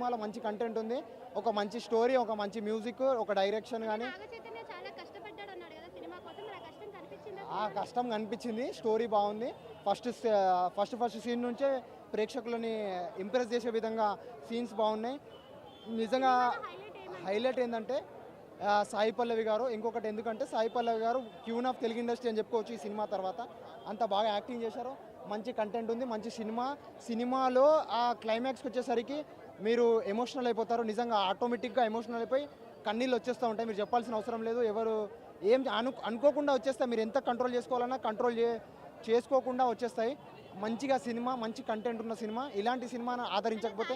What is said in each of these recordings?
సినిమాలో మంచి కంటెంట్ ఉంది, ఒక మంచి స్టోరీ, ఒక మంచి మ్యూజిక్, ఒక డైరెక్షన్ కానీ ఆ కష్టం కనిపించింది. స్టోరీ బాగుంది. ఫస్ట్ సీన్ నుంచే ప్రేక్షకులని ఇంప్రెస్ చేసే విధంగా సీన్స్ బాగున్నాయి. నిజంగా హైలైట్ ఏంటంటే సాయి పల్లవి గారు, ఇంకొకటి ఎందుకంటే సాయి పల్లవి గారు క్యూన్ ఆఫ్ తెలుగు ఇండస్ట్రీ అని చెప్పుకోవచ్చు. ఈ సినిమా తర్వాత అంత బాగా యాక్టింగ్ చేశారు. మంచి కంటెంట్ ఉంది, మంచి సినిమాలో ఆ క్లైమాక్స్కి వచ్చేసరికి మీరు ఎమోషనల్ అయిపోతారు. నిజంగా ఆటోమేటిక్గా ఎమోషనల్ అయిపోయి కన్నీళ్ళు వచ్చేస్తూ ఉంటాయి. మీరు చెప్పాల్సిన అవసరం లేదు. ఎవరు ఏం అనుకోకుండా వచ్చేస్తాయి. మీరు ఎంత కంట్రోల్ చేసుకోవాలన్నా చేసుకోకుండా వచ్చేస్తాయి. మంచిగా సినిమా, మంచి కంటెంట్ ఉన్న సినిమా. ఇలాంటి సినిమాను ఆదరించకపోతే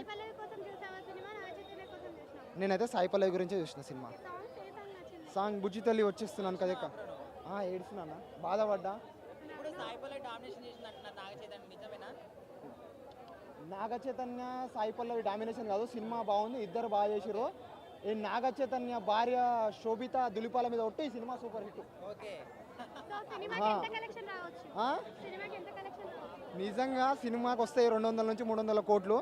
నేనైతే సాయి పల్లవి గురించే చూసిన సినిమా. సాంగ్ బుజ్జి తల్లి వచ్చేస్తున్నాను కదా, ఏడుస్తున్నానా, బాధపడ్డా. నాగ చైతన్య సాయి పల్లవి డామినేషన్ కాదు, సినిమా బాగుంది, ఇద్దరు బాగా చేసిరు. ఈ నాగ చైతన్య భార్య శోభిత దులిపాల మీద ఒట్టి ఈ సినిమా సూపర్ హిట్. నిజంగా సినిమాకి వస్తాయి 200 నుంచి 300 కోట్లు.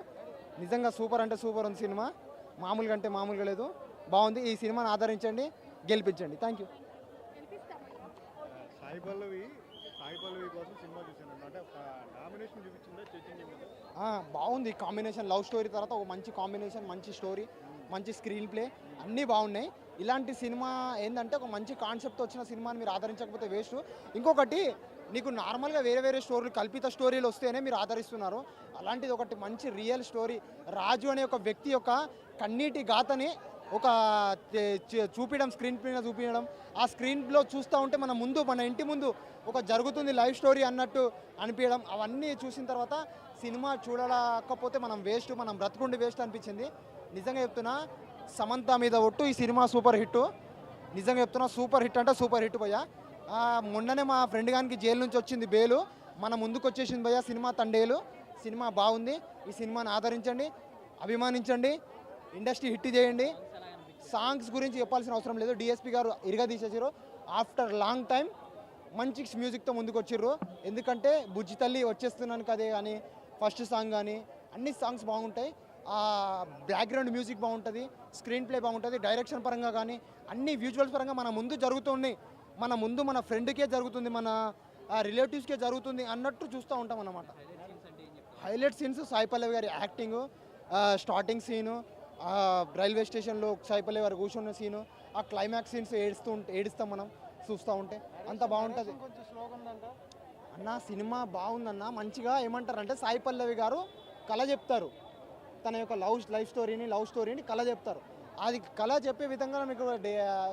నిజంగా సూపర్ అంటే సూపర్ ఉంది సినిమా, మామూలుగా అంటే మామూలుగా లేదు, బాగుంది. ఈ సినిమాని ఆదరించండి, గెలిపించండి. Thank you. సాయి పల్లవి కోసం సినిమా చూసాను. అంటే డామినేషన్ చూపించిందా? బాగుంది కాంబినేషన్. లవ్ స్టోరీ తర్వాత ఒక మంచి కాంబినేషన్, మంచి స్టోరీ, మంచి స్క్రీన్ ప్లే, అన్నీ బాగున్నాయి. ఇలాంటి సినిమా ఏంటంటే ఒక మంచి కాన్సెప్ట్ వచ్చిన సినిమాని మీరు ఆదరించకపోతే వేస్ట్. ఇంకొకటి, నీకు నార్మల్గా వేరే స్టోరీలు, కల్పిత స్టోరీలు వస్తేనే మీరు ఆదరిస్తున్నారు. అలాంటిది ఒకటి మంచి రియల్ స్టోరీ, రాజు అనే ఒక వ్యక్తి యొక్క కన్నీటి గాథని ఒక చూపించడం, స్క్రీన్ మీద చూపించడం, ఆ స్క్రీన్లో చూస్తూ ఉంటే మన ఇంటి ముందు ఒక జరుగుతుంది లైఫ్ స్టోరీ అన్నట్టు అనిపించడం, అవన్నీ చూసిన తర్వాత సినిమా చూడకపోతే మనం బ్రతుకుండి వేస్ట్ అనిపించింది. నిజంగా చెప్తున్నా, సమంత మీద ఒట్టు, ఈ సినిమా సూపర్ హిట్. నిజంగా చెప్తున్నా, సూపర్ హిట్ అంటే సూపర్ హిట్ భయ్యా. మొన్ననే మా ఫ్రెండ్ గారికి జైలు నుంచి వచ్చింది బెయిలు, మన ముందుకు వచ్చేసింది భయ్యా సినిమా తండేలు. సినిమా బాగుంది, ఈ సినిమాని ఆదరించండి, అభిమానించండి, ఇండస్ట్రీ హిట్ చేయండి. సాంగ్స్ గురించి చెప్పాల్సిన అవసరం లేదు, డిఎస్పి గారు ఇరగదీసేసారు. ఆఫ్టర్ లాంగ్ టైం మంచి మ్యూజిక్తో ముందుకు వచ్చిర్రు. ఎందుకంటే బుజ్జి తల్లి వచ్చేస్తున్నాను కదే కానీ, ఫస్ట్ సాంగ్ కానీ అన్ని సాంగ్స్ బాగుంటాయి. బ్యాక్గ్రౌండ్ మ్యూజిక్ బాగుంటుంది, స్క్రీన్ ప్లే బాగుంటుంది, డైరెక్షన్ పరంగా కానీ అన్ని విజువల్స్ పరంగా మన ముందు జరుగుతుంది. మన ఫ్రెండ్కే జరుగుతుంది, మన రిలేటివ్స్కే జరుగుతుంది అన్నట్టు చూస్తూ ఉంటాం అన్నమాట. హైలైట్ సీన్స్ సాయి పల్లవి గారి యాక్టింగ్, స్టార్టింగ్ సీను, రైల్వే స్టేషన్లో సాయి పల్లవి గారు కూర్చున్న సీను, ఆ క్లైమాక్స్ సీన్స్ ఏడుస్తాం మనం చూస్తూ ఉంటే, అంత బాగుంటుంది అన్న. సినిమా బాగుందన్న. మంచిగా ఏమంటారంటే సాయి పల్లవి గారు కళ చెప్తారు, తన యొక్క లవ్ స్టోరీని కళ చెప్తారు. అది కళ చెప్పే విధంగా మీకు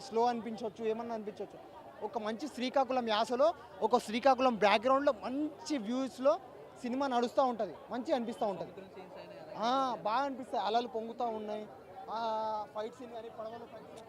స్లో అనిపించవచ్చు, ఏమన్నా అనిపించవచ్చు. ఒక మంచి శ్రీకాకుళం యాసలో, ఒక శ్రీకాకుళం బ్యాక్గ్రౌండ్లో, మంచి వ్యూస్లో సినిమా నడుస్తూ ఉంటుంది, మంచిగా అనిపిస్తూ ఉంటుంది, బాగా అనిపిస్తాయి. అలలు పొంగుతూ ఉన్నాయి, ఫైట్ సీన్ కానీ, పడవలు ఫైట్ సీన్